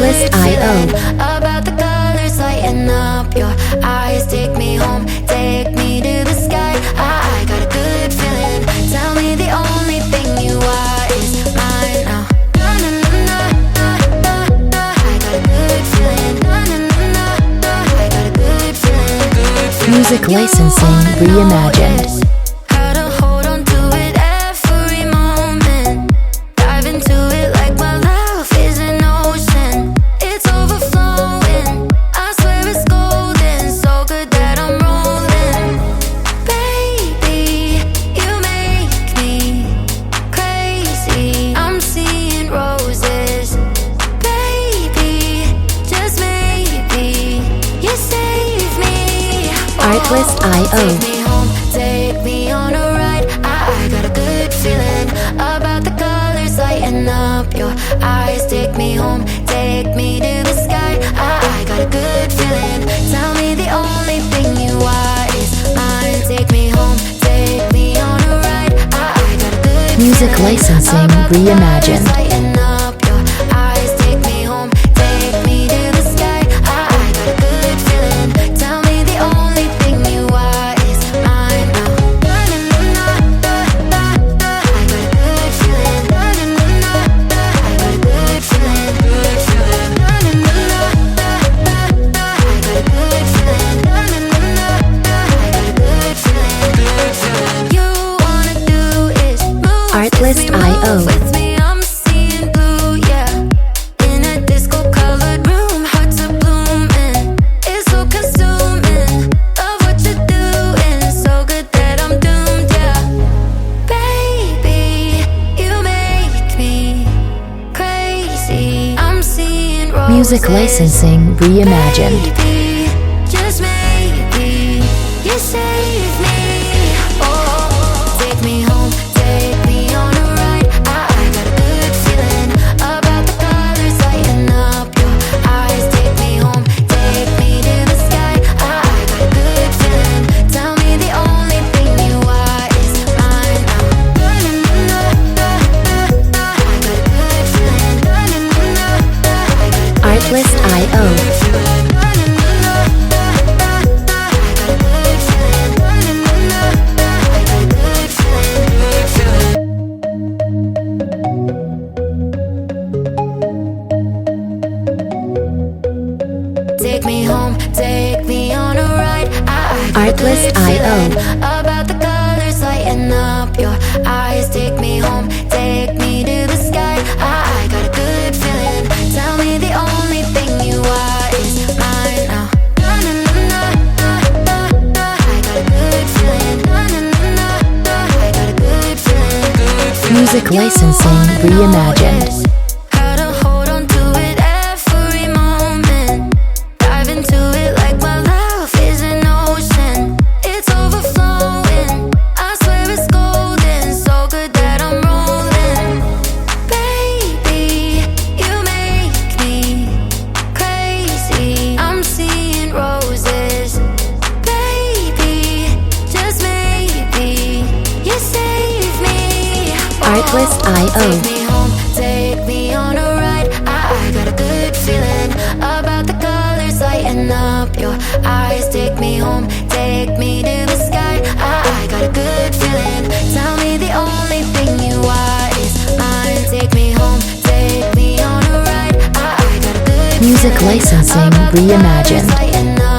Artlist.io. About the colors lighting up your eyes. Take me home, take me to the sky. I got a good feeling. Tell me the only thing you are is mine now. I got a good feeling. I got a good feeling. Music licensing reimagined. Artlist.io. Take me home, take me on a ride. I got a good feeling about the colors lighting up your eyes. Take me home, take me to the sky. I got a good feeling. Tell me the only thing you are is mine. Take me home, take me on a ride. I got a good Music feeling licensing about the reimagined. colors lighting up your eyes. Take me home, take me to the sky. I got a good feeling. Tell me the only thing you are is mine now. I got a good feeling. I got a good feeling. Good feeling. I got a good feeling. I got a good feeling. Good feeling. You wanna do is move. Artlist.io. With me, I'm seeing blue, yeah. In a disco-colored room, hearts are blooming. It's so consuming. Love what you're doing, so good that I'm doomed, yeah. Baby, you make me crazy. I'm seeing roses. Music licensing reimagined. Baby, just maybe you save me. Oh, take me home, take me on a ride. I got a good feeling about the colors lighting up your eyes. Take me home, take me to the sky. I got a good feeling. Tell me the only thing you are is mine now. I got a good feeling. Artlist.io. Take me home, take me on a ride. I got a good Artlist.io. feeling about the colors lighting up your eyes. Take me home, take me to the sky. I got a good feeling. Tell me the only thing you are is mine now. I got a good feeling. I got a good feeling. Good feeling. Music licensing reimagined. How to hold on to it every moment. Dive into it like my love is an ocean. It's overflowing. I swear it's golden. So good that I'm rolling. Baby, you make me crazy. I'm seeing roses. Baby, just maybe you save me. Artlist.io. Take me home, take me on a ride. I got a good feeling about the colors lighting up your eyes. Take me home, take me to the sky. I got a good feeling. Tell me the only thing you are is mine. Take me home, take me on a ride. I got a good Music feeling licensing about the colors reimagined. lighting up